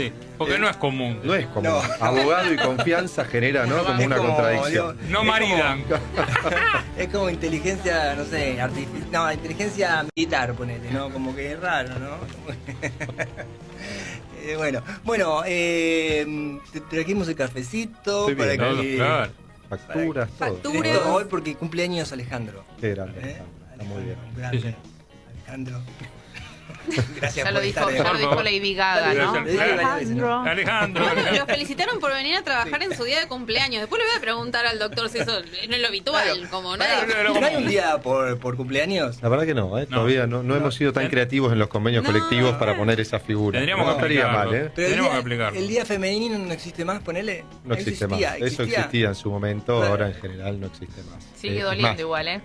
Sí, porque no es común. No es común. No. Abogado y confianza genera, ¿no? Como Es una como, contradicción. digo, No es maridan. Es como inteligencia, no sé, no, inteligencia militar, ponele, ¿no? Como que es raro, ¿no? Bueno, te trajimos el cafecito Sí, para bien. que... Claro. Facturas, todo. Facturas. Esto hoy porque cumpleaños Alejandro. Qué grande. Está muy bien. Grande. Sí, sí. Alejandro. Gracias Ya por lo dijo, estar. ya lo dijo Lady Gaga, ¿no? Debe ser. Alejandro. Alejandro. Bueno, lo felicitaron por venir a trabajar en su día de cumpleaños. Después le voy a preguntar al doctor si eso no es lo habitual, Claro. como Pará, nadie. ¿no hay un día por cumpleaños? La verdad que no, ¿eh? No. Todavía no hemos sido tan creativos en los convenios No. colectivos para poner esa figura. Tendríamos no que estaría aplicarlo. mal, ¿eh? Pero Tenemos que aplicarlo. el día femenino no existe más, ponele. No existe más. Eso existía en su momento, Claro. ahora en general no existe más. Sigue Es doliendo más, igual, ¿eh?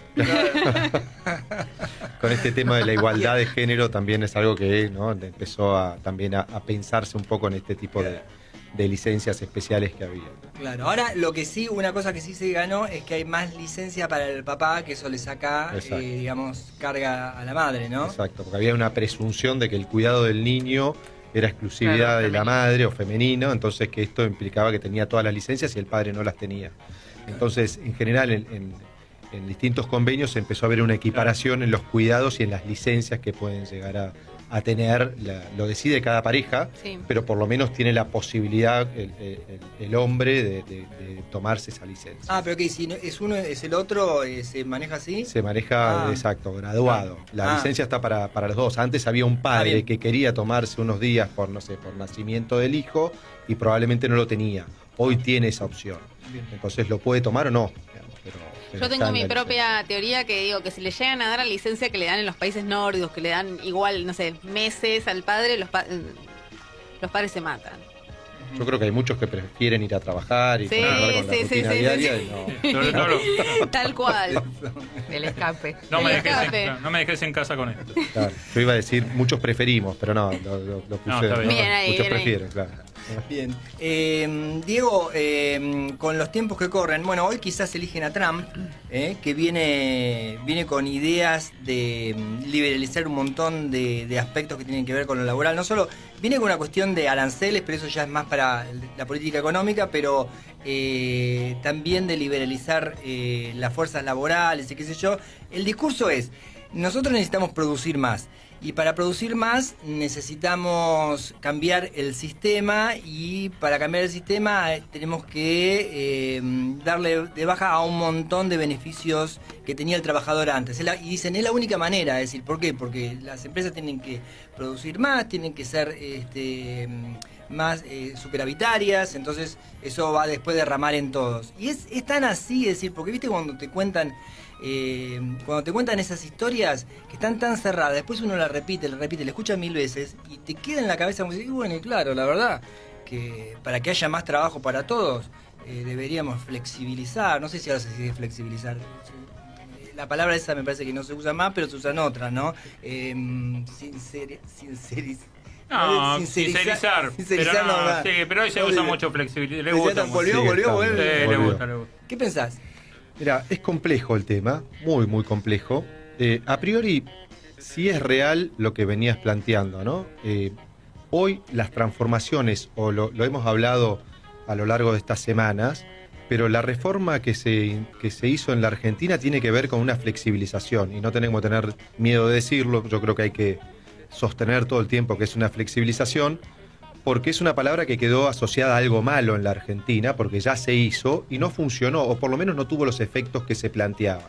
con este tema de la igualdad de género también es algo que, ¿no?, empezó también a pensarse un poco en este tipo de licencias especiales que había. Claro, ahora lo que sí, una cosa que sí se ganó es que hay más licencia para el papá, que eso le saca, Exacto. digamos, carga a la madre, ¿no? Exacto, porque había una presunción de que el cuidado del niño era exclusividad Claro, de la femenino. madre o femenino, entonces que esto implicaba que tenía todas las licencias y el padre no las tenía. Entonces, en general, en distintos convenios se empezó a ver una equiparación en los cuidados y en las licencias que pueden llegar a tener, lo decide cada pareja, Sí. pero por lo menos tiene la posibilidad el hombre de tomarse esa licencia. Ah, pero que si no, es uno, es el otro, se maneja así. Se maneja, Ah. exacto, graduado. La Ah. licencia está para los dos. Antes había un padre bien. que quería tomarse unos días por, no sé, por nacimiento del hijo y probablemente no lo tenía. Hoy tiene esa opción. Bien. Entonces lo puede tomar o no. Digamos, pero Yo está tengo en mi la propia teoría que digo que si le llegan a dar la licencia que le dan en los países nórdicos, que le dan igual, no sé, meses al padre, los padres se matan. licencia. Yo creo que hay muchos que prefieren ir a trabajar y Sí, continuar con la sí, rutina sí, diaria sí. y no. Sobre todo lo- Tal cual. El escape. no, me El dejes escape. no me dejes en casa con esto. Claro, yo iba a decir muchos preferimos, pero no, lo puse. No, está bien. Bien ahí, Muchos bien ahí. prefieren, claro. Bien. Diego, con los tiempos que corren, bueno, hoy quizás eligen a Trump, que viene con ideas de liberalizar un montón de aspectos que tienen que ver con lo laboral. No solo viene con una cuestión de aranceles, pero eso ya es más para la política económica, pero también de liberalizar las fuerzas laborales y qué sé yo. El discurso es, nosotros necesitamos producir más. Y para producir más necesitamos cambiar el sistema, y para cambiar el sistema tenemos que darle de baja a un montón de beneficios que tenía el trabajador antes. Y dicen, es la única manera, es decir, ¿por qué? Porque las empresas tienen que producir más, tienen que ser más superavitarias, entonces eso va después derramar en todos. Y es tan así, es decir, porque viste cuando te cuentan esas historias que están tan cerradas, después uno la repite, la escucha 1000 veces y te queda en la cabeza como decir, y bueno, y claro, la verdad que para que haya más trabajo para todos deberíamos flexibilizar, no sé si ahora se sigue flexibilizar, la palabra esa me parece que no se usa más, pero se usan otras, ¿no? No, sincerizar. Pero, no, sí, pero hoy se usa mucho flexibilidad. Le gusta mucho. Volvió. Sí, le Volvió. gusta, le gusta. ¿Qué pensás? Mira, es complejo el tema, muy, muy complejo. A priori, sí es real lo que venías planteando, ¿no? Hoy las transformaciones, o lo hemos hablado a lo largo de estas semanas, pero la reforma que se hizo en la Argentina tiene que ver con una flexibilización, y no tenemos que tener miedo de decirlo. Yo creo que hay que sostener todo el tiempo que es una flexibilización, porque es una palabra que quedó asociada a algo malo en la Argentina, porque ya se hizo y no funcionó, o por lo menos no tuvo los efectos que se planteaban.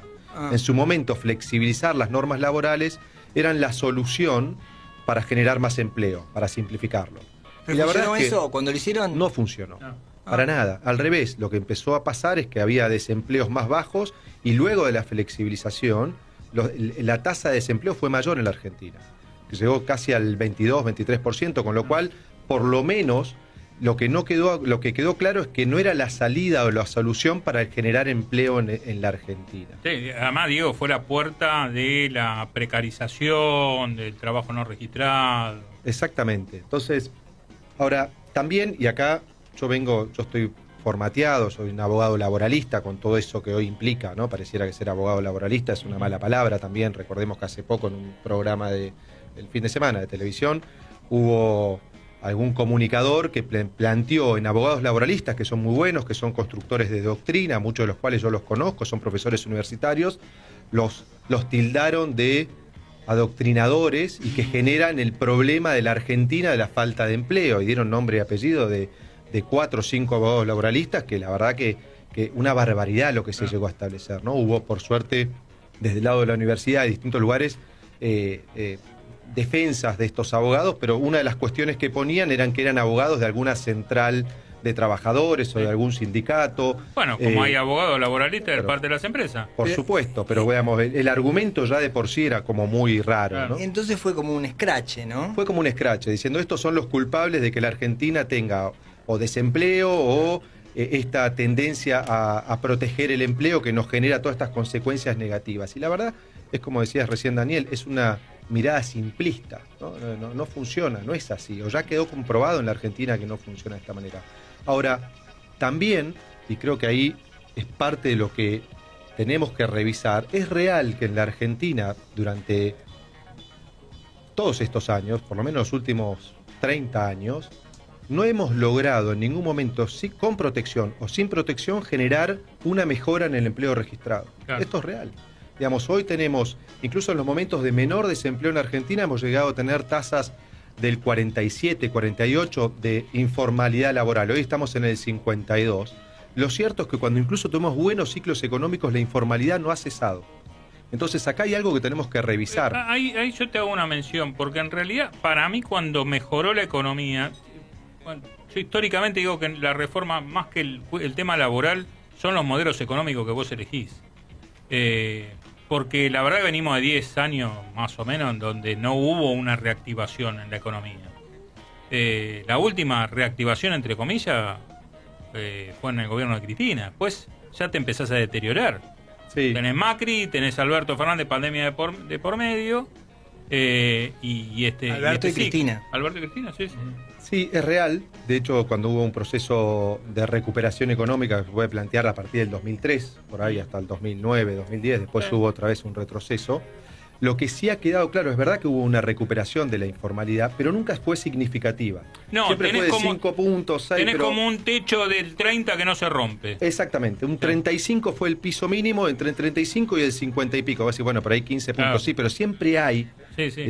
En su momento, flexibilizar las normas laborales eran la solución para generar más empleo, para simplificarlo. ¿Pero Y la funcionó verdad es que eso cuando lo hicieron? no funcionó. No. Para nada. Al revés, lo que empezó a pasar es que había desempleos más bajos, y luego de la flexibilización, la tasa de desempleo fue mayor en la Argentina, que llegó casi al 22-23%, con lo cual, por lo menos, lo que quedó claro es que no era la salida o la solución para generar empleo en la Argentina. Sí, además, Diego, fue la puerta de la precarización, del trabajo no registrado. Exactamente. Entonces, ahora, también, y acá yo estoy formateado, soy un abogado laboralista con todo eso que hoy implica, ¿no? Pareciera que ser abogado laboralista es una mala palabra también. Recordemos que hace poco en un programa el fin de semana de televisión hubo algún comunicador que planteó en abogados laboralistas, que son muy buenos, que son constructores de doctrina, muchos de los cuales yo los conozco, son profesores universitarios, los tildaron de adoctrinadores y que generan el problema de la Argentina de la falta de empleo, y dieron nombre y apellido de 4 o 5 abogados laboralistas, que la verdad que una barbaridad lo que se llegó a establecer, ¿no? Hubo, por suerte, desde el lado de la universidad, de distintos lugares, defensas de estos abogados, pero una de las cuestiones que ponían eran que eran abogados de alguna central de trabajadores o de algún sindicato. Bueno, como hay abogados laboralistas de parte de las empresas. Por supuesto, pero veamos, el argumento ya de por sí era como muy raro, Claro. ¿no? Entonces fue como un escrache, ¿no? Fue como un escrache, diciendo estos son los culpables de que la Argentina tenga o desempleo o esta tendencia a proteger el empleo que nos genera todas estas consecuencias negativas. Y la verdad es, como decías recién, Daniel, es una mirada simplista, ¿no? No funciona, no es así, o ya quedó comprobado en la Argentina que no funciona de esta manera. Ahora, también, y creo que ahí es parte de lo que tenemos que revisar, es real que en la Argentina durante todos estos años, por lo menos los últimos 30 años, no hemos logrado en ningún momento, con protección o sin protección, generar una mejora en el empleo registrado. Claro. Esto es real. Digamos, hoy tenemos, incluso en los momentos de menor desempleo en Argentina, hemos llegado a tener tasas del 47, 48 de informalidad laboral. Hoy estamos en el 52. Lo cierto es que cuando incluso tuvimos buenos ciclos económicos, la informalidad no ha cesado. Entonces acá hay algo que tenemos que revisar. Ahí yo te hago una mención, porque en realidad, para mí, cuando mejoró la economía, bueno, yo históricamente digo que la reforma, más que el tema laboral, son los modelos económicos que vos elegís. Porque la verdad que venimos de 10 años más o menos en donde no hubo una reactivación en la economía. La última reactivación, entre comillas, fue en el gobierno de Cristina. Después ya te empezás a deteriorar. Sí. Tenés Macri, tenés Alberto Fernández, pandemia de por medio, Alberto y Cristina. Alberto y Cristina, sí. Sí, es real. De hecho, cuando hubo un proceso de recuperación económica que se puede plantear a partir del 2003, por ahí hasta el 2009, 2010, después hubo otra vez un retroceso. Lo que sí ha quedado claro, es verdad que hubo una recuperación de la informalidad, pero nunca fue significativa. No, siempre fue de 5 puntos, 6, tenés pero... como un techo del 30 que no se rompe. Exactamente, un 35 fue el piso mínimo, entre el 35 y el 50 y pico. Va a decir, bueno, por ahí 15 puntos, Claro. sí, pero siempre hay,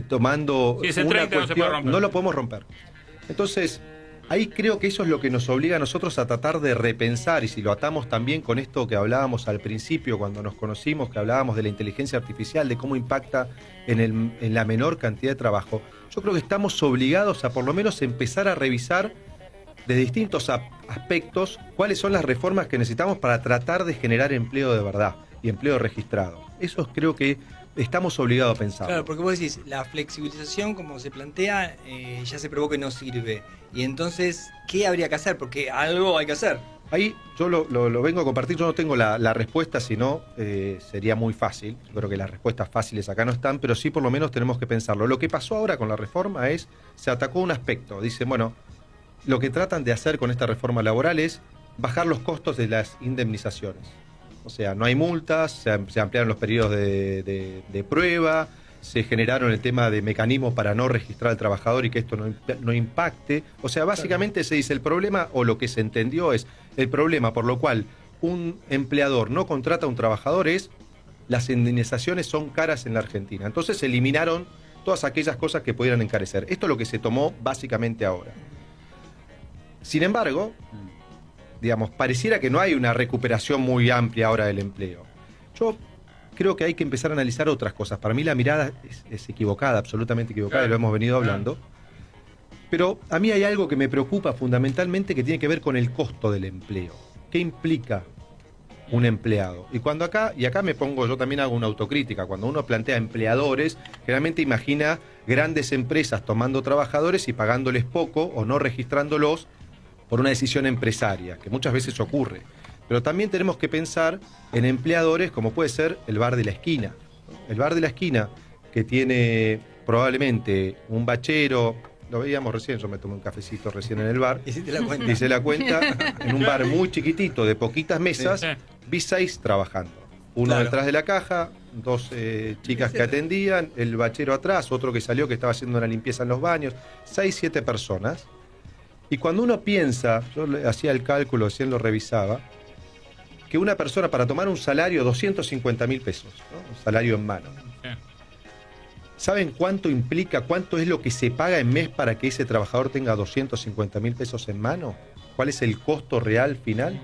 tomando Sí, ese una 30 no se puede cuestión, romper. no lo podemos romper. Entonces, ahí creo que eso es lo que nos obliga a nosotros a tratar de repensar, y si lo atamos también con esto que hablábamos al principio cuando nos conocimos, que hablábamos de la inteligencia artificial, de cómo impacta en la menor cantidad de trabajo, yo creo que estamos obligados a por lo menos empezar a revisar de distintos aspectos cuáles son las reformas que necesitamos para tratar de generar empleo de verdad y empleo registrado. Eso creo que estamos obligados a pensar. Claro, porque vos decís, la flexibilización como se plantea ya se probó que no sirve. Y entonces, ¿qué habría que hacer? Porque algo hay que hacer. Ahí yo lo vengo a compartir, yo no tengo la respuesta, si no sería muy fácil. Yo creo que las respuestas fáciles acá no están, pero sí por lo menos tenemos que pensarlo. Lo que pasó ahora con la reforma es, se atacó un aspecto. Dicen, bueno, lo que tratan de hacer con esta reforma laboral es bajar los costos de las indemnizaciones. O sea, no hay multas, se ampliaron los periodos de prueba, se generaron el tema de mecanismos para no registrar al trabajador y que esto no impacte. O sea, básicamente se dice el problema, o lo que se entendió es, el problema por lo cual un empleador no contrata a un trabajador es las indemnizaciones son caras en la Argentina. Entonces se eliminaron todas aquellas cosas que pudieran encarecer. Esto es lo que se tomó básicamente ahora. Sin embargo, digamos, pareciera que no hay una recuperación muy amplia ahora del empleo. Yo creo que hay que empezar a analizar otras cosas. Para mí la mirada es equivocada, absolutamente equivocada, y lo hemos venido hablando. Pero a mí hay algo que me preocupa fundamentalmente que tiene que ver con el costo del empleo. ¿Qué implica un empleado? Y acá me pongo, yo también hago una autocrítica. Cuando uno plantea empleadores, generalmente imagina grandes empresas tomando trabajadores y pagándoles poco o no registrándolos por una decisión empresaria, que muchas veces ocurre. Pero también tenemos que pensar en empleadores como puede ser el bar de la esquina. El bar de la esquina, que tiene probablemente un bachero, lo veíamos recién, yo me tomé un cafecito recién en el bar. Hiciste la cuenta. Hice la cuenta, en un bar muy chiquitito, de poquitas mesas, Sí. vi 6 trabajando. Uno Claro. detrás de la caja, 2 chicas que atendían, el bachero atrás, otro que salió que estaba haciendo una limpieza en los baños, 6, 7 personas. Y cuando uno piensa, yo hacía el cálculo, recién lo revisaba, que una persona para tomar un salario, 250.000 pesos, ¿no? Un salario en mano. Sí. ¿Saben cuánto implica, cuánto es lo que se paga en mes para que ese trabajador tenga 250.000 pesos en mano? ¿Cuál es el costo real final?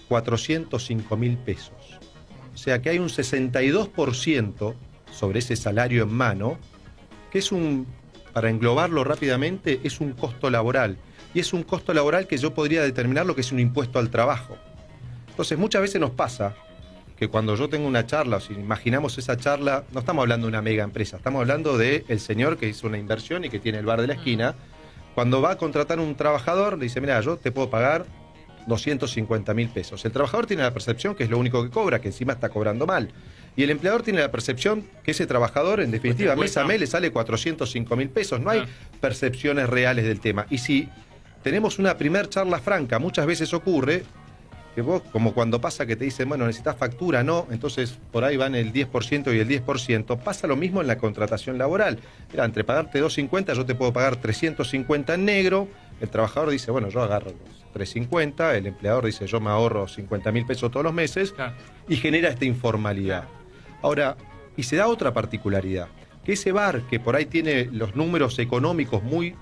405.000 pesos. O sea que hay un 62% sobre ese salario en mano, que es para englobarlo rápidamente, es un costo laboral. Y es un costo laboral que yo podría determinar lo que es un impuesto al trabajo. Entonces muchas veces nos pasa que cuando yo tengo una charla, o si imaginamos esa charla, no estamos hablando de una mega empresa, estamos hablando del señor que hizo una inversión y que tiene el bar de la esquina. Cuando va a contratar un trabajador, le dice, mira, yo te puedo pagar 250.000 pesos. El trabajador tiene la percepción que es lo único que cobra, que encima está cobrando mal. Y el empleador tiene la percepción que ese trabajador, en definitiva, mes a mes le sale 405.000 pesos. No hay percepciones reales del tema. Y si tenemos una primer charla franca, muchas veces ocurre que vos, como cuando pasa que te dicen, bueno, necesitas factura, no, entonces por ahí van el 10% y el 10%, pasa lo mismo en la contratación laboral. Mira, entre pagarte 250, yo te puedo pagar 350 en negro, el trabajador dice, bueno, yo agarro los 350, el empleador dice, yo me ahorro 50.000 pesos todos los meses, claro, y genera esta informalidad. Claro. Ahora, y se da otra particularidad, que ese bar que por ahí tiene los números económicos muy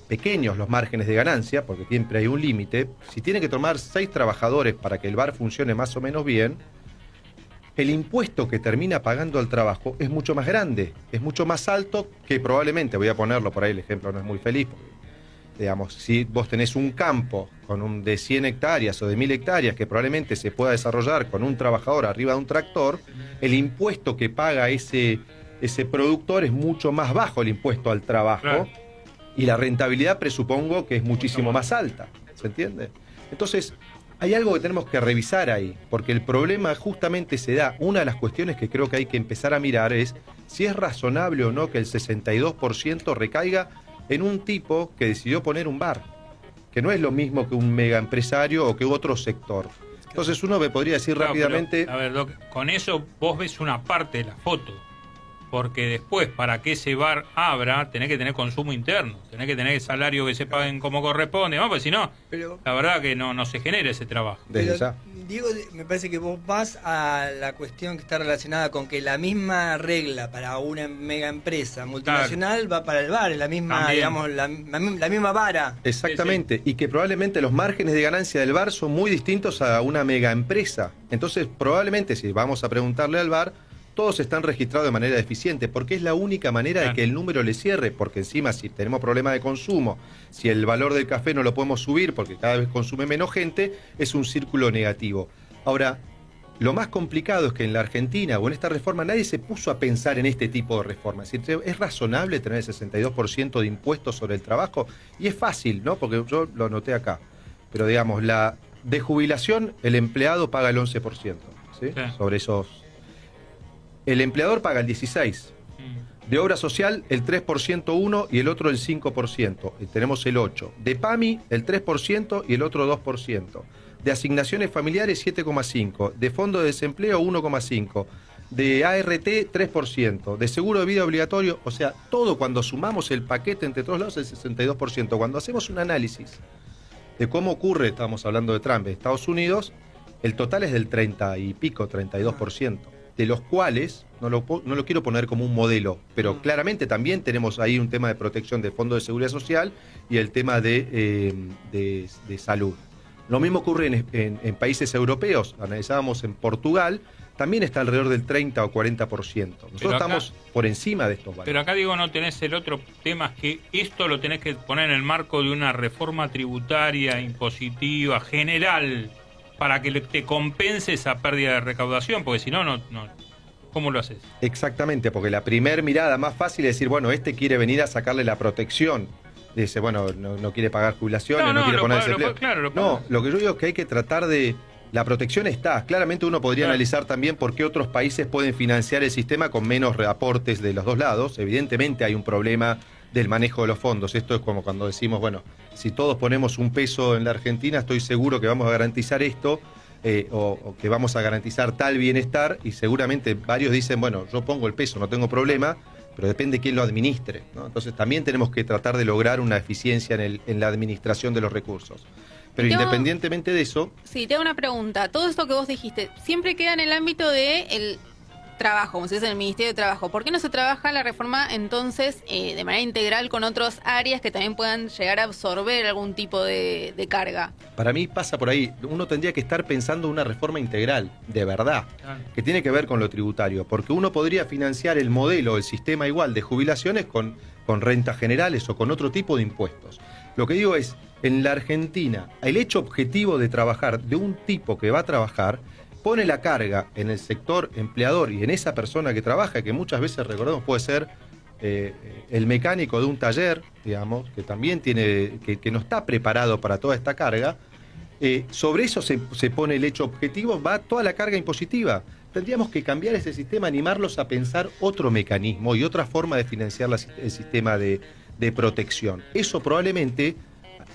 pequeños, los márgenes de ganancia, porque siempre hay un límite, si tiene que tomar 6 trabajadores para que el bar funcione más o menos bien, el impuesto que termina pagando al trabajo es mucho más grande, es mucho más alto que probablemente, voy a ponerlo por ahí, el ejemplo no es muy feliz, porque, digamos, si vos tenés un campo de 100 hectáreas o de 1000 hectáreas que probablemente se pueda desarrollar con un trabajador arriba de un tractor, el impuesto que paga ese productor es mucho más bajo, el impuesto al trabajo, claro, y la rentabilidad presupongo que es muchísimo más alta, ¿se entiende? Entonces, hay algo que tenemos que revisar ahí, porque el problema justamente se da, una de las cuestiones que creo que hay que empezar a mirar es si es razonable o no que el 62% recaiga en un tipo que decidió poner un bar, que no es lo mismo que un mega empresario o que otro sector. Entonces uno me podría decir rápidamente... Pero, a ver, Doc, con eso vos ves una parte de la foto. Porque después, para que ese bar abra, tenés que tener consumo interno, tenés que tener salario que se paguen como corresponde, ¿no? Porque si no, la verdad que no se genera ese trabajo. Pero, Diego, me parece que vos vas a la cuestión que está relacionada con que la misma regla para una mega empresa multinacional, claro, va para el bar, la misma, también, digamos, la misma vara. Exactamente, sí, sí. Y que probablemente los márgenes de ganancia del bar son muy distintos a una mega empresa. Entonces, probablemente, si vamos a preguntarle al bar, todos están registrados de manera deficiente, porque es la única manera de que el número le cierre, porque encima si tenemos problemas de consumo, si el valor del café no lo podemos subir porque cada vez consume menos gente, es un círculo negativo. Ahora, lo más complicado es que en la Argentina o en esta reforma nadie se puso a pensar en este tipo de reformas. Es decir, ¿es razonable tener el 62% de impuestos sobre el trabajo? Y es fácil, ¿no? Porque yo lo anoté acá. Pero digamos, de jubilación el empleado paga el 11%, ¿sí? Sí. Sobre esos... El empleador paga el 16%. De obra social, el 3% uno y el otro el 5%. Y tenemos el 8%. De PAMI, el 3% y el otro 2%. De asignaciones familiares, 7,5%. De fondo de desempleo, 1,5%. De ART, 3%. De seguro de vida obligatorio, o sea, todo cuando sumamos el paquete entre todos lados, el 62%. Cuando hacemos un análisis de cómo ocurre, estamos hablando de Trump, en Estados Unidos, el total es del 30 y pico, 32%. De los cuales, no lo quiero poner como un modelo, pero claramente también tenemos ahí un tema de protección del Fondo de Seguridad Social y el tema de salud. Lo mismo ocurre en países europeos, analizábamos en Portugal, también está alrededor del 30 o 40%. Nosotros acá estamos por encima de estos valores. Pero acá digo, no tenés el otro tema, es que esto lo tenés que poner en el marco de una reforma tributaria, impositiva, general, para que te compense esa pérdida de recaudación, porque si no, ¿cómo lo haces? Exactamente, porque la primer mirada más fácil es decir, bueno, este quiere venir a sacarle la protección. Dice, bueno, no quiere pagar jubilaciones, no quiere poner desempleo. No, lo que yo digo es que hay que tratar de... La protección está. Claramente uno podría analizar también por qué otros países pueden financiar el sistema con menos aportes de los dos lados. Evidentemente hay un problema del manejo de los fondos. Esto es como cuando decimos, bueno, si todos ponemos un peso en la Argentina, estoy seguro que vamos a garantizar esto, o que vamos a garantizar tal bienestar, y seguramente varios dicen, bueno, yo pongo el peso, no tengo problema, pero depende de quién lo administre, ¿no? Entonces también tenemos que tratar de lograr una eficiencia en la administración de los recursos. Pero independientemente de eso... Sí, te hago una pregunta. Todo esto que vos dijiste, siempre queda en el ámbito del trabajo, como se dice en el Ministerio de Trabajo. ¿Por qué no se trabaja la reforma entonces de manera integral con otras áreas que también puedan llegar a absorber algún tipo de carga? Para mí pasa por ahí. Uno tendría que estar pensando una reforma integral, de verdad, que tiene que ver con lo tributario, porque uno podría financiar el modelo, el sistema igual de jubilaciones con rentas generales o con otro tipo de impuestos. Lo que digo es, en la Argentina, el hecho objetivo de trabajar de un tipo que va a trabajar pone la carga en el sector empleador y en esa persona que trabaja, que muchas veces, recordemos, puede ser el mecánico de un taller, digamos, que también tiene, que no está preparado para toda esta carga. Sobre eso se pone el hecho objetivo, va toda la carga impositiva. Tendríamos que cambiar ese sistema, animarlos a pensar otro mecanismo y otra forma de financiar el sistema de protección. Eso probablemente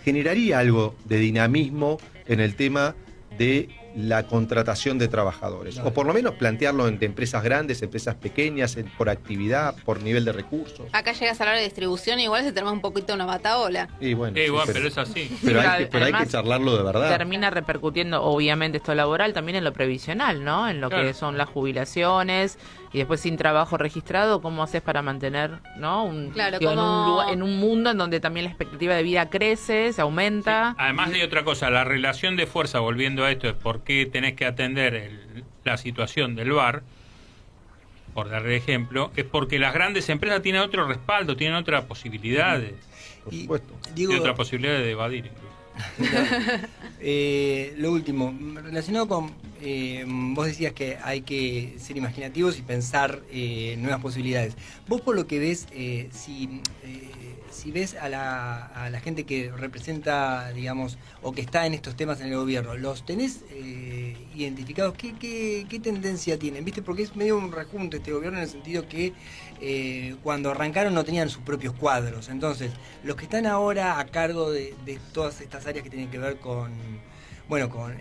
generaría algo de dinamismo en el tema de la contratación de trabajadores, o por lo menos plantearlo entre empresas grandes, empresas pequeñas, por actividad, por nivel de recursos. Acá llegas a hablar de distribución y igual se te arma un poquito una bataola. Y bueno, pero es así. Pero hay que charlarlo de verdad. Termina repercutiendo, obviamente, esto laboral también en lo previsional, ¿no? En lo que son las jubilaciones y después sin trabajo registrado, ¿cómo haces para mantener, ¿no? En un mundo en donde también la expectativa de vida crece, se aumenta. Sí. Además de otra cosa, la relación de fuerza, volviendo a esto, es por qué tenés que atender la situación del bar, por darle ejemplo, es porque las grandes empresas tienen otro respaldo, tienen otras posibilidades. Por supuesto. Y otra posibilidad de evadir incluso. Lo último, relacionado con, vos decías que hay que ser imaginativos y pensar nuevas posibilidades. Vos por lo que ves, si ves a la gente que representa, digamos, o que está en estos temas en el gobierno, ¿los tenés identificados? ¿Qué tendencia tienen? ¿Viste? Porque es medio un rejunte este gobierno en el sentido que cuando arrancaron no tenían sus propios cuadros. Entonces, los que están ahora a cargo de todas estas áreas que tienen que ver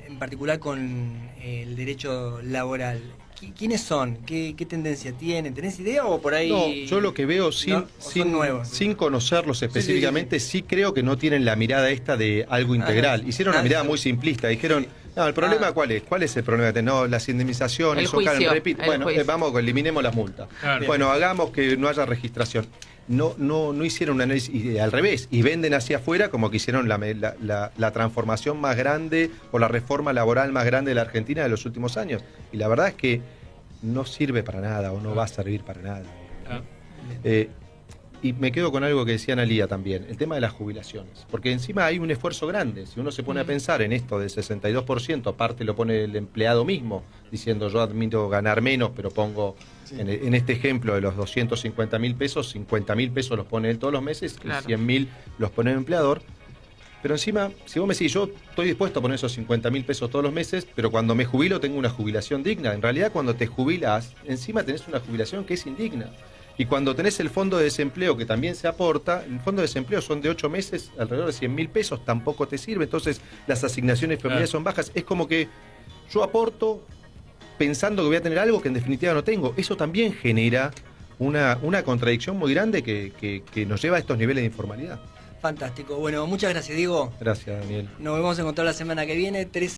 en particular con el derecho laboral, ¿quiénes son? ¿Qué tendencia tienen? ¿Tenés idea o por ahí...? No, yo lo que veo sin conocerlos específicamente, sí creo que no tienen la mirada esta de algo integral. Hicieron una mirada muy simplista. Dijeron, no, el problema ¿cuál es? ¿Cuál es el problema? No, las indemnizaciones, vamos, eliminemos las multas. Claro. Bueno, hagamos que no haya registración. No hicieron un análisis, y al revés, y venden hacia afuera como que hicieron la transformación más grande o la reforma laboral más grande de la Argentina de los últimos años. Y la verdad es que no sirve para nada o no va a servir para nada. Y me quedo con algo que decía Analía también, el tema de las jubilaciones. Porque encima hay un esfuerzo grande. Si uno se pone a pensar en esto del 62%, aparte lo pone el empleado mismo, diciendo yo admito ganar menos, pero pongo, en este ejemplo de los 250.000 pesos, 50.000 pesos los pone él todos los meses, claro. 100.000 los pone el empleador. Pero encima, si vos me decís, yo estoy dispuesto a poner esos 50.000 pesos todos los meses, pero cuando me jubilo tengo una jubilación digna. En realidad, cuando te jubilas, encima tenés una jubilación que es indigna. Y cuando tenés el fondo de desempleo que también se aporta, el fondo de desempleo son de 8 meses, alrededor de 100.000 pesos, tampoco te sirve. Entonces las asignaciones familiares son bajas. Es como que yo aporto pensando que voy a tener algo que en definitiva no tengo. Eso también genera una contradicción muy grande que nos lleva a estos niveles de informalidad. Fantástico. Bueno, muchas gracias, Diego. Gracias, Daniel. Nos vemos a encontrar la semana que viene.